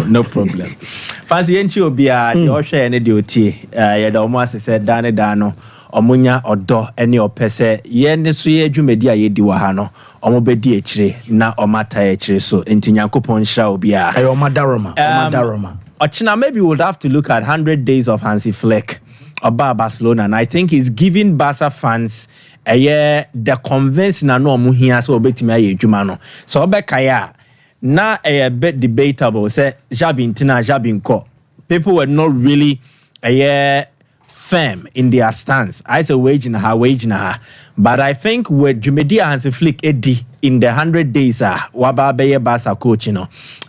no problem. Fancy enchi obia the ohwe ne de otie ye da omo asese dane dano omunya odo ene opese ye ne so ye adwumadi a ye di wa ha no omo bedi akire na omata akire so enti Nyankopon hira obia ayo omadaroma ochina maybe we would have to look at 100 days of Hansi Flick about Barcelona, and I think he's giving Barca fans the convince na no omo hia so obetimi aye adwuma no so obekaya na a bit debatable say Jabin people were not really firm in their stance. I say wage na ha. But I think with Jumedia Hansi Flick Eddie in the 100 days waba beye Barca coach,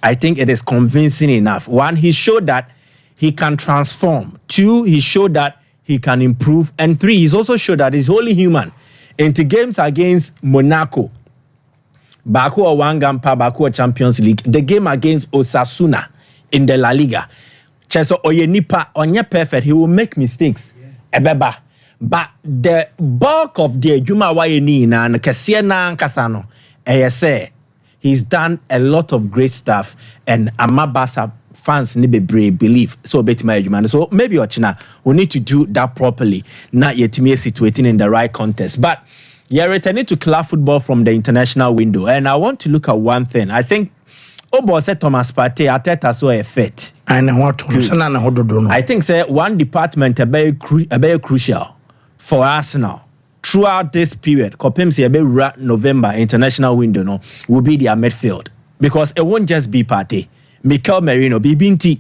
I think it is convincing enough. One, he showed that he can transform. Two, he showed that he can improve. And three, he's also showed that he's wholly human. Into games against Monaco, Baku or Wangampa, Baku or Champions League, the game against Osasuna in the La Liga. Cheso Oyenipa, onye perfect, he will make mistakes. Ebeba. But the bulk of the Juma Wayeni na Kasiena Kasano, say he's done a lot of great stuff, and Amabasa fans need be believe so betima Juma. So maybe Ochina we need to do that properly, not yet me situating in the right context. But you're returning to club football from the international window, and I want to look at one thing. I think Obo said Thomas Partey Ateta so a fit. And what I think say one department a very crucial for Arsenal throughout this period. Kopemsi about November international window will be their midfield, because it won't just be Partey. Mikel Merino, BBNT,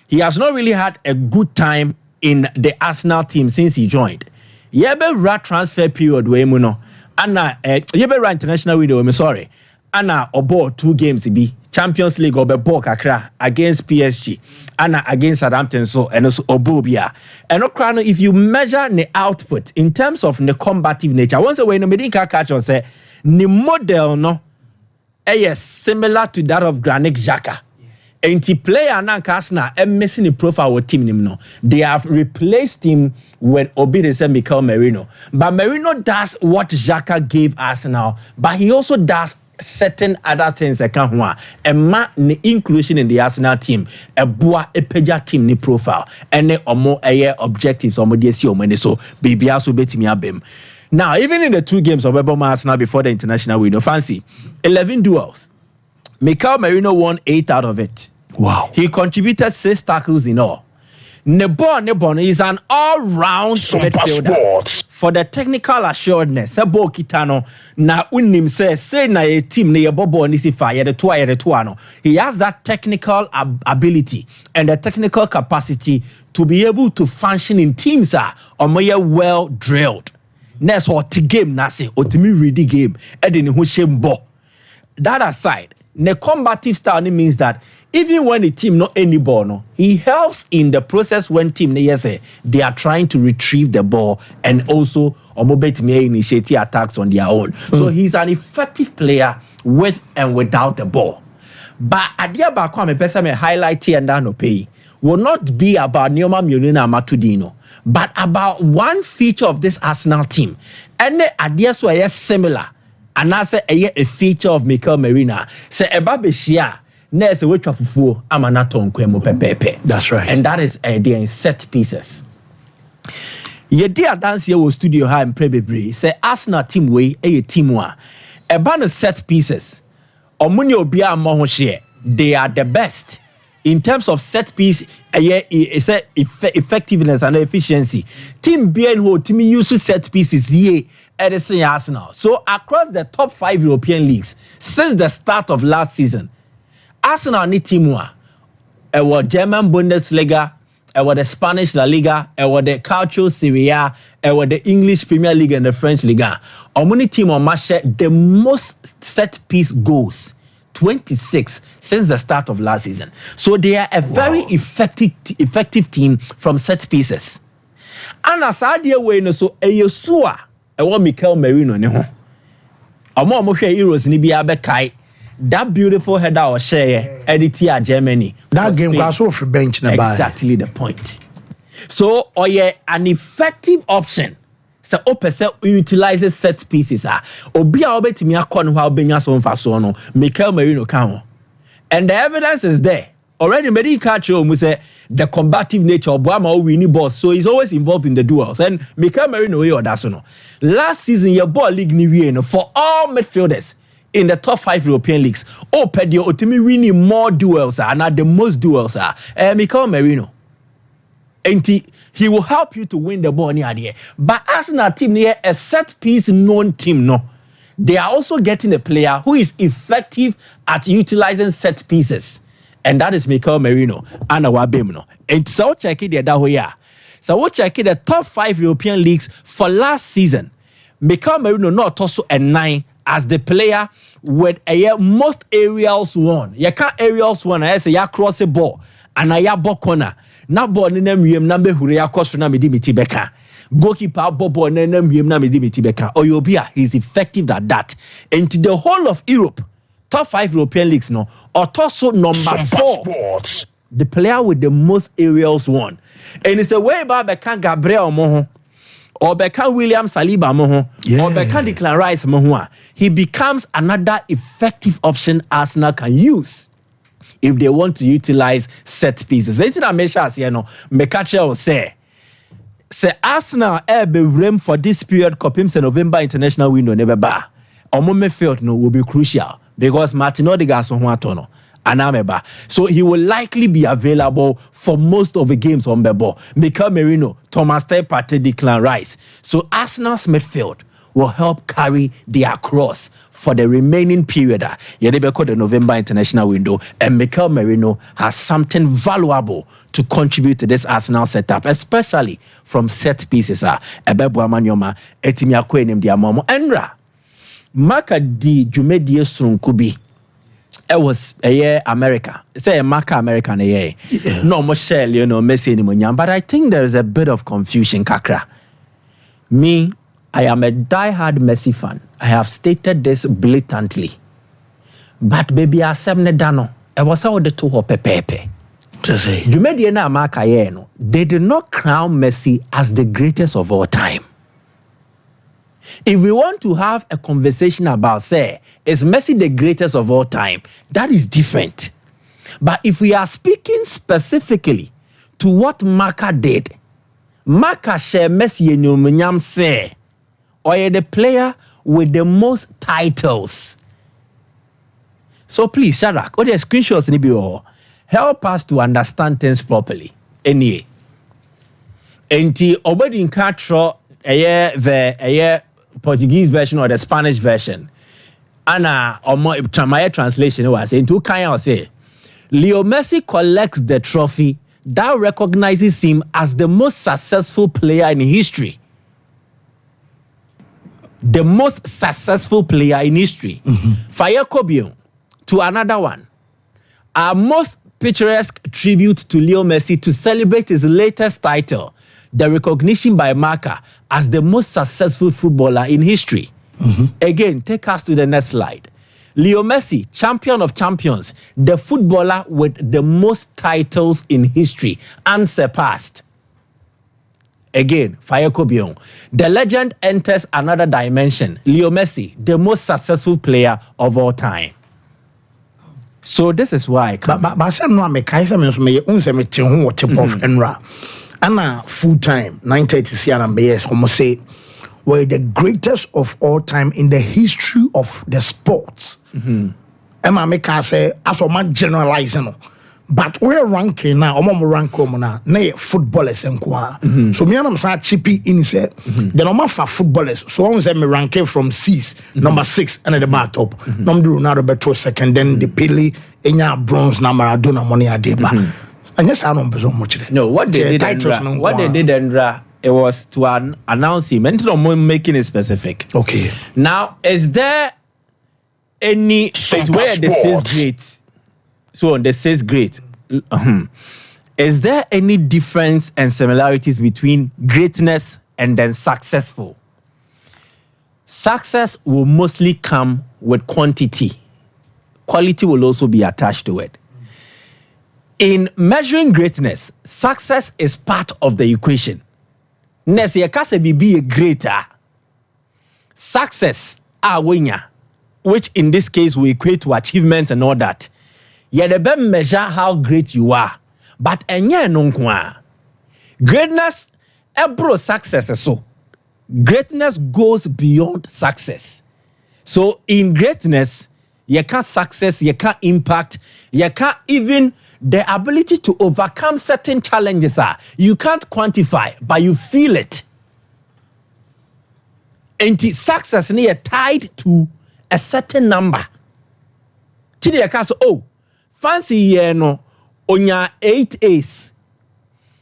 he has not really had a good time in the Arsenal team since he joined. Yebe transfer period we muno. Anna yebe international window. I'm sorry. Anna obo 2 games be Champions League obe kakra against PSG. Anna against Southampton so and also obobia. And no if you measure the output in terms of the combative nature, once away no medical catch or say the model no similar to that of Granit Xhaka. Enti player na Arsenal missing the profile with team no. They have replaced him with Mikel Merino. But Merino does what Xhaka gave Arsenal, but he also does certain other things that can the inclusion in the Arsenal team, a boa a peja team ni profile, and omo objectives omo DSC omo so baby also betimi abem. Now, even in the 2 games of Arsenal before the international window, fancy 11 duels. Mikel Merino won 8 out of it. Wow. He contributed 6 tackles in all. Nebon is an all-round midfielder. For the technical assuredness, Sebo Kitano na unim say na a team na bobo ni sifa the two. He has that technical ability and the technical capacity to be able to function in teams or more well drilled. Next what game na say otimi read the game edin hu shembo. That aside, the combative style means that even when the team not any ball, no, he helps in the process when team they are trying to retrieve the ball and also initiate attacks on their own. So he's an effective player with and without the ball. But Adiaba Kwame Pesa me highlight here and down pay will not be about Neoma Mionina Matudino, but about one feature of this Arsenal team. And the ideas were similar. And I say a feature of Mikel Merino. Say Ebabeshia. That's right. And that is in set pieces. Ye dear dance here was studio high and probably say Arsenal team way a team one. A banner set pieces. Omunio Bia Mohoshe, they are the best in terms of set piece, effectiveness and efficiency. Team BNO, team used to set pieces ye at the Arsenal. So across the top 5 European leagues since the start of last season, Arsenal ni team one. German Bundesliga, the Spanish La Liga, the Calcio Serie A, the English Premier League and the French Liga. Omuni team on match the most set piece goals, 26 since the start of last season. So they are a very effective team from set pieces. And as I dear way no so Yosua, Mikel Merino ne ho. Omo heroes ni bia bekai. That beautiful header or share editor Germany. That game was off the bench. Exactly the point. So, an effective option. So, opese utilizes set pieces. Obia obetimi akon ho obenya so mfa so no. Mikel Merino kan. And the evidence is there. already Medi catch you say the combative nature of Boama winning boss, so he's always involved in the duels. And Mikel Merino or that's no. Last season, your ball league new for all midfielders in the top 5 European leagues. Oh, Pedio Otimi winning more duels and not the most duels are Mikel Merino. And he will help you to win the ball near there. But Arsenal team near a set piece known team no. They are also getting a player who is effective at utilizing set pieces. And that is Mikel Merino and our Bimno. And so check it that way. So we'll check it the top 5 European leagues for last season. Mikel Merino not also a 9 as the player with a most aerials won. You can't aerials won. I say you cross a ball and I ball corner. Na ball ni nem yem na be hure akosro na medi mitibeka. Goalkeeper bobo na nem yem na medi mitibeka. Oyobia, he's effective at that. And to the whole of Europe, top 5 European leagues no, or also number 4. The player with the most aerials won. And it's a way about Beckham Gabriel Moho or Beckham William Saliba Moho or Beckham Declan Rice Moho. He becomes another effective option Arsenal can use if they want to utilize set pieces. Anything I make sure you know, Mekache will say Arsenal be room for this period Copim's November international window never bar. Omo felt no will be crucial because Martin Odegaard so no anameba. So he will likely be available for most of the games on the ball. Mikel Merino, Thomas Partey, Declan Rice. So Arsenal's midfield will help carry their cross for the remaining period. The November international window, and Mikel Merino has something valuable to contribute to this Arsenal setup, especially from set pieces. Ebebwamanyoma, Etimiakwe Diamomo, Enra. Maka di Jumedie Sunkubi. It was a year America. Say a Maka American a year. No Michelle, you know, Messi anymore. But I think there is a bit of confusion, Kakra. Me, I am a die-hard Messi fan. I have stated this blatantly. But baby, I said dano. I was out the two or pepe. You made the Maka no. They did not crown Messi as the greatest of all time. If we want to have a conversation about, say, is Messi the greatest of all time, that is different. But if we are speaking specifically to what Maka did, Maka share Messi and Nyam say, or the player with the most titles. So please, Sharak, all the screenshots in the help us to understand things properly. Anyway, and the obedi in control the Portuguese version or the Spanish version. Anna or my translation was in two kind of say Leo Messi collects the trophy that recognizes him as the most successful player in history. The most successful player in history. Fire Kobion to another one. Our most picturesque tribute to Leo Messi to celebrate his latest title, the recognition by Marca as the most successful footballer in history. Again, take us to the next slide. Leo Messi, champion of champions, the footballer with the most titles in history, unsurpassed. Again, Fire Kobion. The legend enters another dimension. Leo Messi, the most successful player of all time. So this is why. But I said no, me kaisa me so me unse tip of Enra. Anna full time 930 and BS almost say were the greatest of all time in the history of the sports. Emma make say as a man generalizing. But we're ranking now, rank na footballers and so me and I'm sa chippy in say the normal for footballers. So I say me ranking from C's number 6 and at the bar top. Number Ronaldo Beto second, then the Pele, Enya bronze, na Maradona money adeba. And yes, I don't know much. No, what they did, Andra, it was to announce him and to making it specific. Okay. Now, is there any where this is great? So on the says great. Is there any difference and similarities between greatness and then successful? Success will mostly come with quantity. Quality will also be attached to it. In measuring greatness, success is part of the equation. Nesi yakase be a greater. Success, winner, which in this case we equate to achievements and all that. Yeah, the best measure how great you are. But enye no nkwa. Greatness, ebro success so. Greatness goes beyond success. So in greatness, you can't success, you can't impact, you can't even the ability to overcome certain challenges. You can't quantify, but you feel it. And success is tied to a certain number. Today, you can say, oh, fancy ye no, onya 8 A's.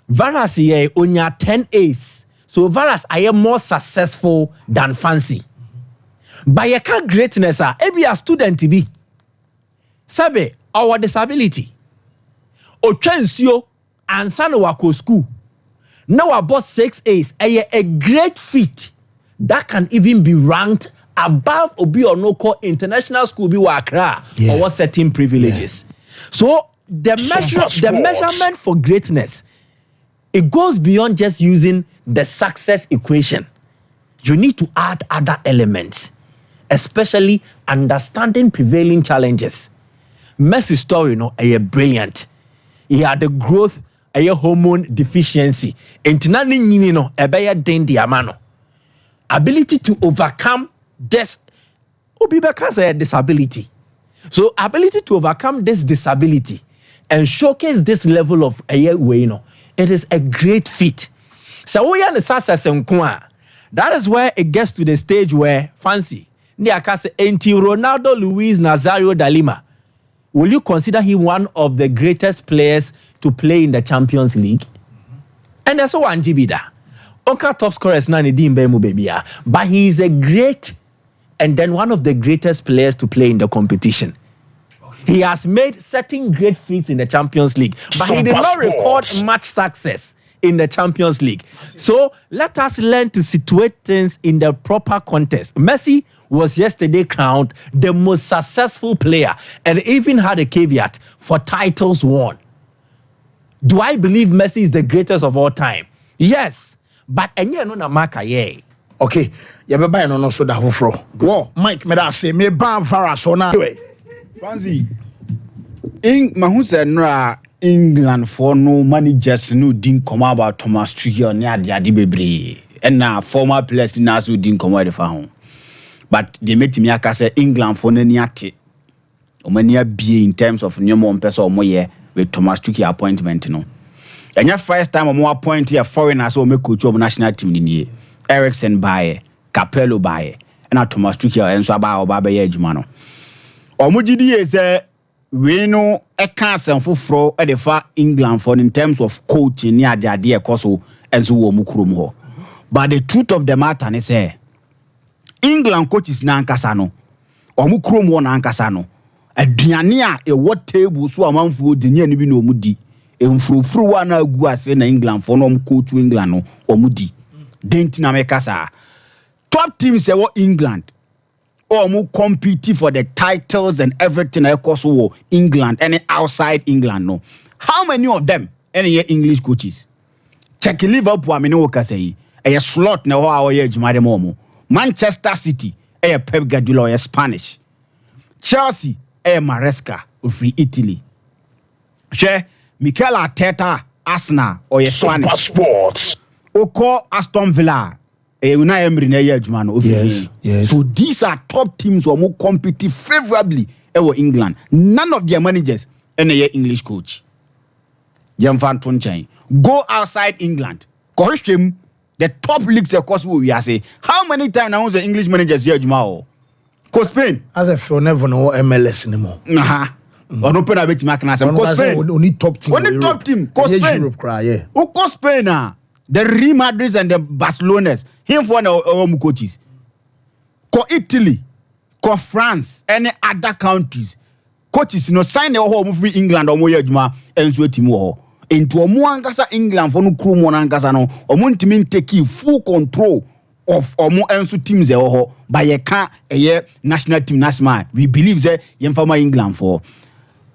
Varas ye onya 10 A's. So Varas are more successful than fancy. But you can't greatness every a student to be. Sabe, our disability. O transio and san wako school. Now about 6 A's a great feat that can even be ranked above Obi or no call international school be wakra or what certain privileges. So the measurement for greatness, it goes beyond just using the success equation. You need to add other elements, especially understanding prevailing challenges. Messi's story, brilliant. He had the growth, hormone deficiency. Ability to overcome this disability. So ability to overcome this disability and showcase this level of it is a great feat. So we are the success that is where it gets to the stage where fancy. Ronaldo Luis Nazario da Lima. Will you consider him one of the greatest players to play in the Champions League? And that's one Jibida. Onka top scorers na ni dimbe baby. But he is a great and then one of the greatest players to play in the competition. He has made certain great feats in the Champions League, but he did not record much success in the Champions League. So let us learn to situate things in the proper context. Messi was yesterday crowned the most successful player and even had a caveat for titles won. Do I believe Messi is the greatest of all time? Yes. But enye no na maka ye. Okay. Ya beba no so da foforo. Wo, Mike me da say me ban Vara so na. Fancy. In mahuse nra England for no managers no din come about Thomas Tuchel ne ade bebre. And na former players na so din come we fa ho. But they made me say England for nani ate. Omania be in terms of new more person omoye with Thomas Tuchel appointment no. And your first time omo appoint here foreigners so make coach of national team ni Eriksen bae, Capello bae, and Thomas Tuchel enso aba oba be ye adwuma no. Omugidi is we no e kan sanfoforo e de fa England for in terms of coaching ni ade ekoso enso wo mu kurom ho. But the truth of the matter is England coaches na ankasa no omu krom wo na ankasa no aduane a e what table so amanfo di nya ni bi na omu di emfurufuru wa na agu ase na England for no coach England no omu di denti na mekasa top teams e wo England omu compete for the titles and everything across wo England and outside England no how many of them any English coaches check Liverpool amene wo kasa yi e slot na ho a wo ye adwuma de mo Manchester City, Pep Guardiola, Spanish. Chelsea, Maresca, of Italy. Mikel Arteta, Arsenal, or Spanish. Sports. Oko Aston Villa, Unai Emery, yes. So these are top teams who more compete favorably over England. None of their managers any English coach. Go outside England. Question. The top leagues across we are say how many times now the English managers here Jumao? Co Spain as if you never know MLS anymore. On open a bit mechanism. Co Spain only top team. Only top team. Co Spain. Europe cry, yeah. Who co Spain the Real Madrid and the Barcelonas. Him for our coaches. Co Italy, co France, any other countries. Coaches no sign the whole free England or more Juma and so team. Into a muangasa England for no crew monangasa no or muntimin take full control of or more ensu teams by a car a year national team national. We believe that yemfama England for.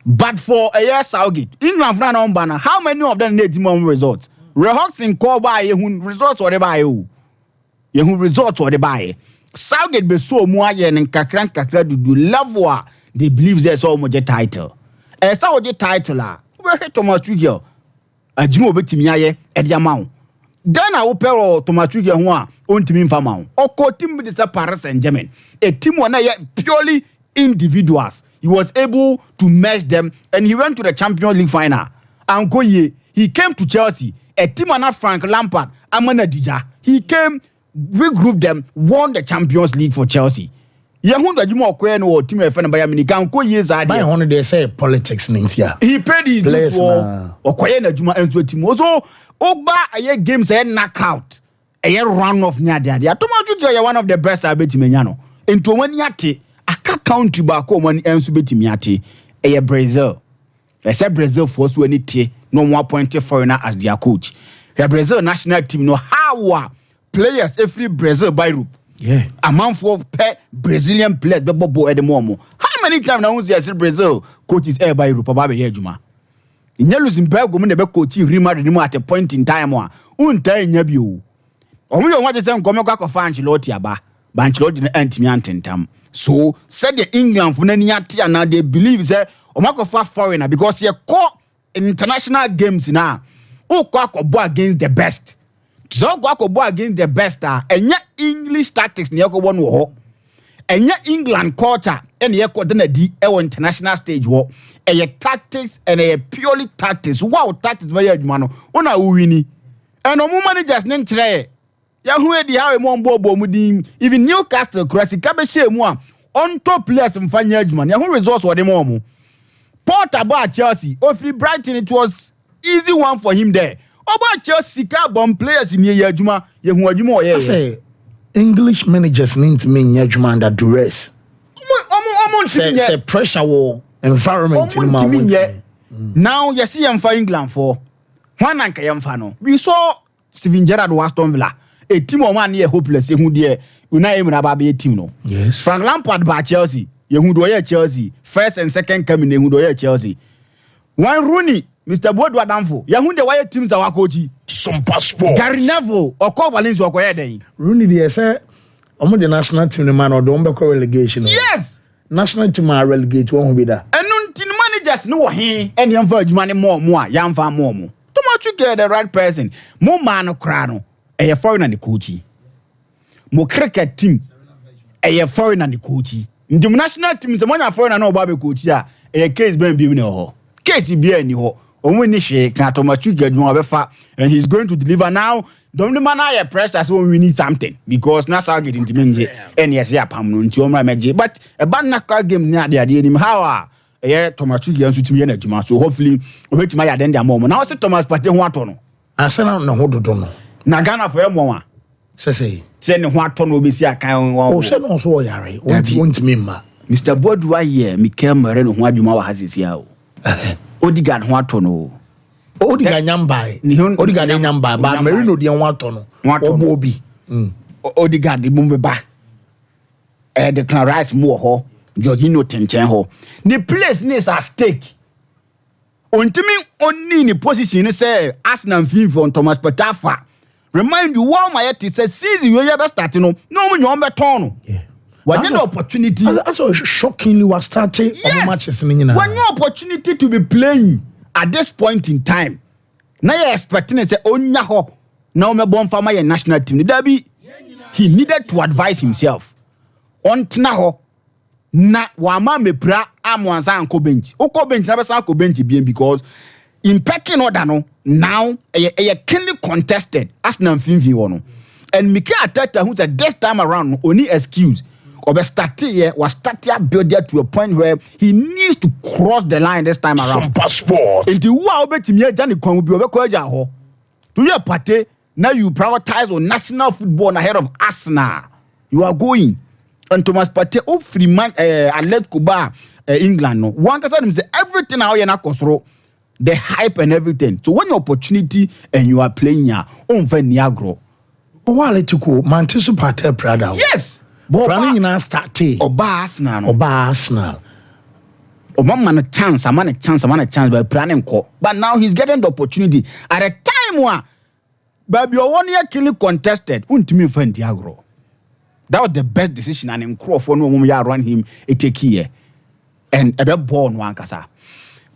But for a year Southgate, England ran on banner. How many of them need more results? Rehawks in call by results or the buy you results or the buy. Southgate be so more and kakran kakra do level they believe there's so much a title. Esa wo title a we Thomas Tuchel adwuma obetimi aye e de ama wo then I will pair Thomas Tuchel ho a ontimi mfa ma wo oko team with the Paris Saint-Germain a team one purely individuals. He was able to match them and he went to the Champions League final. And he came to Chelsea. A team on Frank Lampard, Amana Dija. He came, regrouped them, won the Champions League for Chelsea. Yahunda Juma Okoye no team referring by Yamini can go years idea. By one they say politics in India. He paid his dues for Okoye na Juma into a team. So Ogba a games a knockout. A run off near the idea. Thomas Tuchel one of the best I bet Menyano. Into when yati aka country back when ensu betimi ate e Brazil. I said Brazil force when it no more pointed foreigner as their coach. The Brazil national team know how players every Brazil by group. Yeah. A man for Brazilian players the bobo at the moment. How many times now see I say Brazil coaches air by group about here Juma. In Luxembourg go be coaching Real Madrid at a point in time one. Unta nyabiu. Omo want to say come go for Ancelotti aba. But Ancelotti no antimi antentam. So said the England for naniati and now they believe say omakofa foreigner because you call international games now. O go against the best. So go against the best and English tactics near go one wo. And England culture and ye ko na di e international stage wo. E tactics and e purely tactics. Wow tactics by adwuma no. Ona wini. And omo managers nen kire Yahu edi how mo mbo mudin even Newcastle Cressy kabeshe mu a on top players mfanya adwuma yahu results wo de mo Porter about Chelsea ofri Brighton it was easy one for him there about Chelsea ka bomb players in ye adwuma yahu adwuma o ye I say English managers need to mean adwuma under duress say pressure war environment in my now you see am for England for one anka yamfa no we saw Steven Gerrard was Aston Villa a team of man here hopeless who there Unai Emery be a team no. Yes. Frank Lampard by Chelsea. Who do Chelsea. First and second coming who do Chelsea. One Rooney, Mr. Bodwa Danfo. Who the wire teams are coach. Some passport. Gary Neville or Cole Valencia or Koyede. Rooney the say the national team the man or don't be relegation. Yes. National team are relegate won't be there. And non managers know he and young virgin money more young far more. Too much you get the right person. More man of crano. A foreign and the coachy. Mo cricket team a foreign and the coachy. In the national team, the money foreign no baby coach ya a case ben be in ho. Case be any ho. Only she can't Thomas Tuchel do and he's going to deliver now. Don't man I pressure so we need something because Nasa get into me and yes ya pam no nti omra meje but a banaka game near the idea him how Thomas Tuchel so timi na so hopefully obetima ya den dia mom. Now say Thomas Partey ho ato no. Asana no ho dodo no. Na Ghana for mo say ne ho ato no obesi akan o say no so yare won't member Mr. Bodwa here Mikel Merino ho adwuma wa hasisi a o Odegaard ho ato no Odegaard nyambai Odegaard nyambai ba Merino de ho ato no obo obi Odegaard de mum ba the Clan Rice mo ho Jorginho tenchen ho the place is at stake ontimi onni ni position say Arsenal fin for Thomas Partey remind you what my yet says season you ever starting no you on beton no when the opportunity that's shockingly was starting on matches when your opportunity to be playing at this point in time now you expecting say onya ho now me bon farmer your national team there be he needed to advise himself on tina ho na wa ma me pra amwansa anko bench na be san ko bench bien because in pecking order no now a keenly contested Arsenal finfi one and Mikel Arteta who said this time around only excuse or be started here was started build to a point where he needs to cross the line this time around. Some passport. Into who betimi agya ne kon will be obekwaja ho to your party now you prioritize on national football ahead of Arsenal you are going and Thomas Partey up free man Atletico Bar England no one can say everything how you na kosoro the hype and everything. So when your opportunity and you are playing here, on Niagro. While to go, Manchester Partey Prada. Yes. Running in a start. Oba Arsenal. A man a chance by planning call. But now he's getting the opportunity at a time where baby 1 year killing contested. Me for Niagro. That was the best decision and in Crawford when we run him a take here. And a born one kasa.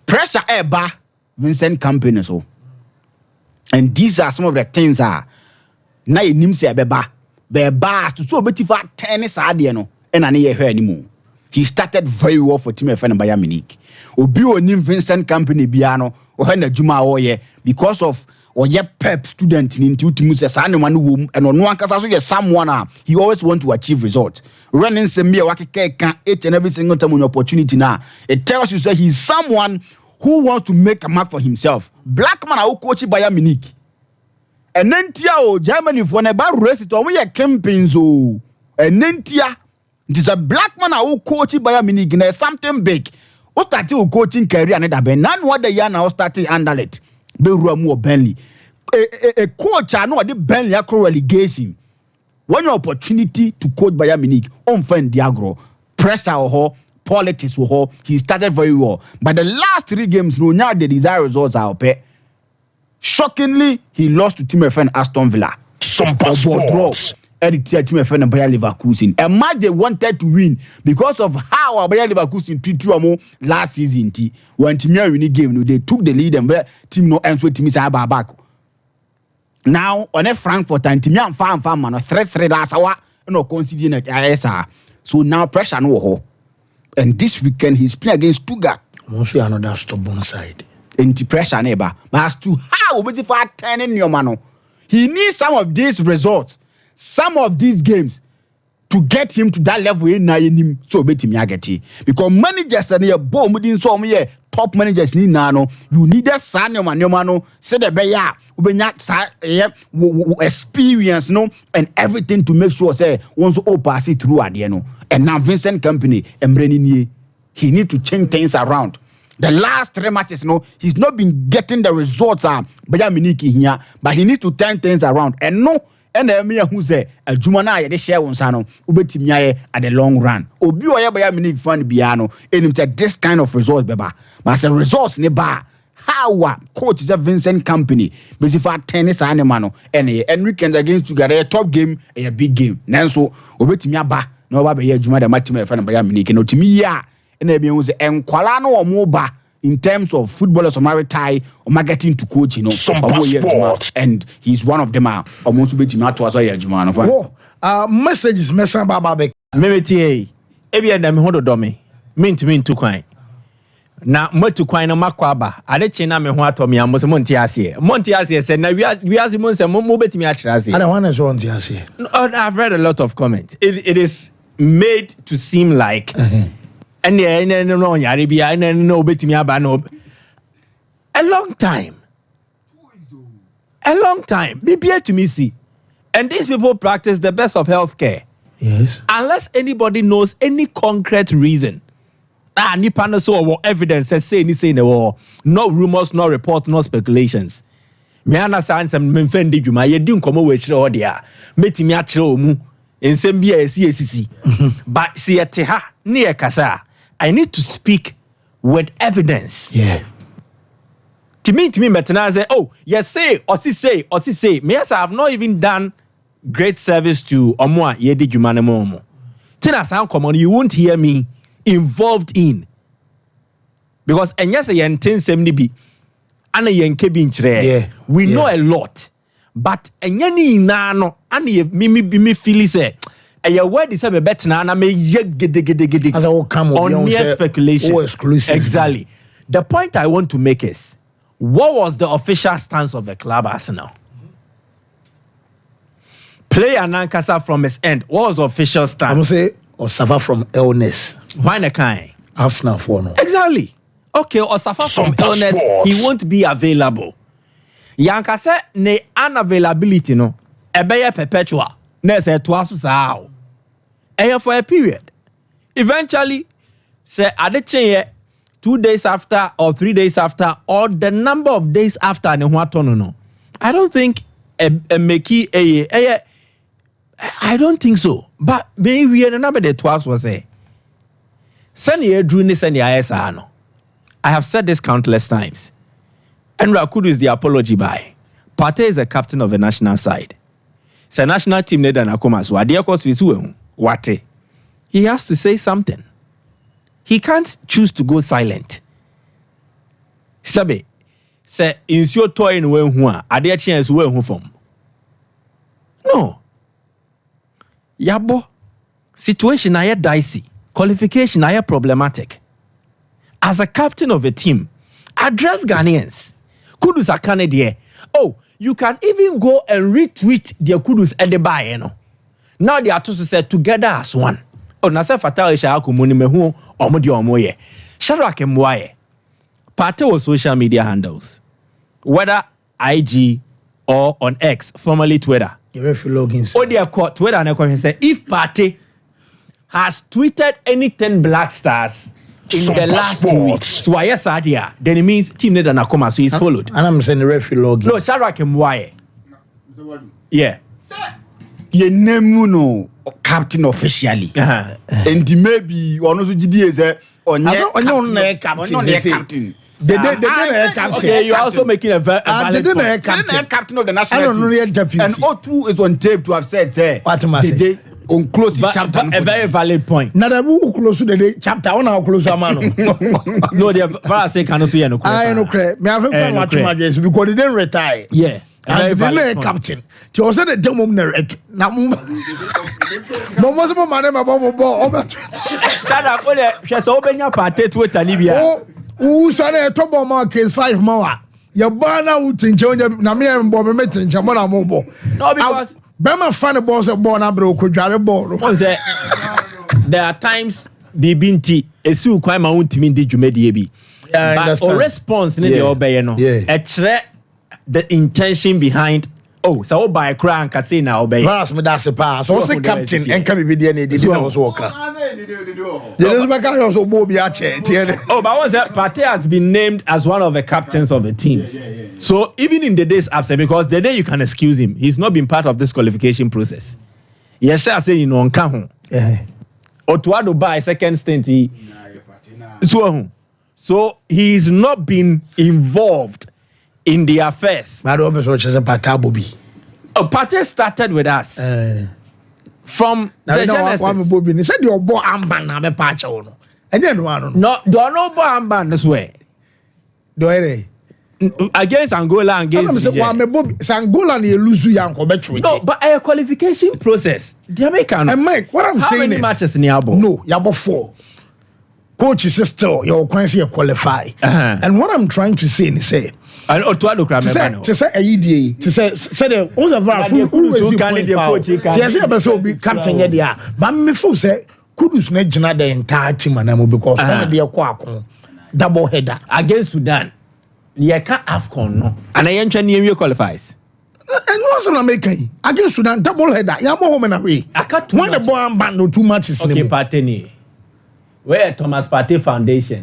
pressure eba Vincent Company so. And these are some of the things na enim se beba to so betifa tennis ade no and na ye hwe animu. He started very well for team FN Bayern Munich. Obi onim Vincent Company bia no o he na djuma oye because of oye pep student in utimu se sa ne man wom and ono ankasa so ye someone he always want to achieve results. Running some me wakeke can each and every single time on opportunity now. It tells you say he's someone who wants to make a mark for himself. Black man who coach Bayern Munich. And then Germany for never race to we campaigns oh. And then it is a black man who coach Bayern Munich and something big. Who started coaching career and that none what the year now started under it. Be Ramu Burnley. A coach I know the Burnley relegation. When your opportunity to coach Bayern Munich on find Diagro pressure or politics or he started very well. But the last 3 games, no now the desired results are up. Shockingly, he lost to team FN Aston Villa. Some draws. Edited team FN Bayer Leverkusen. A match they wanted to win because of how Bayer Leverkusen treated them last season. When team winning game, they took the lead and team no answer team is back. Now on a Frankfurt and team young farm man 3-3 last hour no considering it ISR. So now pressure no ho. And this weekend he's playing against Stuttgart. Also another stubborn side. Anti pressure neighbor. But as to how we for turning your man, he needs some of these results, some of these games to get him to that level in him so bet him yageti. Because managers and your bomb within so many top managers ni nano, you need that son your man, say the beya, experience no and everything to make sure say once all pass it through at the end. And now Vincent Company and Brenini, he need to change things around. The last 3 matches, he's not been getting the results Bayern Munich here, but he needs to turn things around. And no, and the who say a Jumana they share one sano ubetimiaye at the long run. Obi oya Bayern Munich fan biano and him said this kind of results beba. But as a results ne ba how coach is a Vincent Company basically tennis animal and weekends against together a top game a big game. Nanso obetimia ba no ba be Juma the match me fan Bayern Munich no timi ya and e be who say enkwala no omo ba in terms of footballers or maritime or marketing to coach, and he's one of them. Almost be to as well. Messages, Messa Baba. Maybe Ebia them hold domi. Mean to quine. Now, what to quine a maquaba. I let China me what to me and was Montiasi. Montiasi said, now we are the months and mobile me at I don't want to Montiasi. I've read a lot of comments. It is made to seem like. And no, Arabia, and no bit me about no. A long time. Be here to me see. And these people practice the best of healthcare. Yes. Unless anybody knows any concrete reason. Nipa no so evidence says say any say the war. No rumors, no reports, no speculations. Me understand some menfendi juma ye din komo we chire odia. Metimi a chire omu. Ensem bia esi. But see ete ha ne kasa. I need to speak with evidence. Yeah. To me, Metana say, oh, yes, say. Me, yes, I have not even done great service to Omwa Yedi Jumanemomo. Tina sound common, you won't hear me involved in. Because, and yes, I intend 70 be, and I yeah. We know a lot. But, and yani nano, and me feel say, and your word is a better now, and I may get as I will come on mere speculation. Exclusive. Exactly. The point I want to make is, what was the official stance of the club Arsenal? Player Nankasa from his end, what was the official stance? I'm say or suffer from illness. Why the kind? Arsenal for no. Exactly. Okay, or suffer from illness, he won't be available. Yankasa ne unavailability no, ebeye perpetual. Ne say twasu sao. For a period. Eventually, say adechenye 2 days after or 3 days after or the number of days after ne no. I don't think a meki I don't think so. But maybe we are number the twice was say. Send ye drew this and the no. I have said this countless times. And Rakudu is the apology by. Partey is a captain of the national side. It's a national team leader Nakoma so adia course visu wate. He has to say something. He can't choose to go silent. Sabe, say insuo toy no we hu a ade chance we hu from. No. Yabo situation na dicey. Qualification na problematic. As a captain of a team, address Ghanaians. Kudus are Canadian. Oh, you can even go and retweet the Kudus at the buy, Now they are to say together as one. Oh, nasa fatal isha akumuni mehu omodi omoye. Shadrack Mwaye. Partey was social media handles. Whether IG or on X, formerly Twitter. The referee logins. Oh, they are caught Twitter and they say if Partey has tweeted any 10 black stars in the last 2 weeks, so yes, then it means team need na come so he's followed. And I'm saying the referee logins. No, Shadrack Mwaye. Yeah. Ye name no captain officially. And maybe one of the GDs on captain. They didn't captain. Okay, you're also making a valid point. Captain of the national team. And O2 is on tape to have said, what am I saying? On close chapter. A very valid point. Now that we close to the chapter, on our close a man. No, the Farah cannot see no. I know, me have a watch my days because they didn't retire. Yeah. And the captain. She was at the demo narrate. Now, most of my name about Shut up, she's open your party to Talibia. Who's on a top of my case 5 more? Your banner would think Namia and Bobby Metin, Chamona Mobo. No, because Bama fan boss of Bonabro could drive a ball. There are times Bibinti, a su quite my own team in the Jumedi. But a response in the Obeyano. A threat. The intention behind so by a cry and casino obey. Last me that's a pass. So say captain and can be the did was walker. But once that Partey has been named as one of the captains of the teams. So even in the days after, because the day you can excuse him, he's not been part of this qualification process. Yes, I say on Kahun. Otuado by second stint. So he's not been involved in the affairs. Partey started with us. From the Genesis. He said your boy Amban na be patch on. No, do no boy Amban this way. Do it against Angola and against Angola na lose yanko betwe. No, but a qualification process. The American. And Mike, what I'm saying many is matches in Yabo? No, Yabo 4. Coach is still your quality qualify. And what I'm trying to say is say to say AEDA to say the all of our full be captain there but me feel say Kudus na gina the entire team and because one dey kwa double header against Sudan ye can AFCON no and I enter near qualifies and what's an American against Sudan double header ya mo home na way when the ball band no 2 matches okay Partey where Thomas Partey Foundation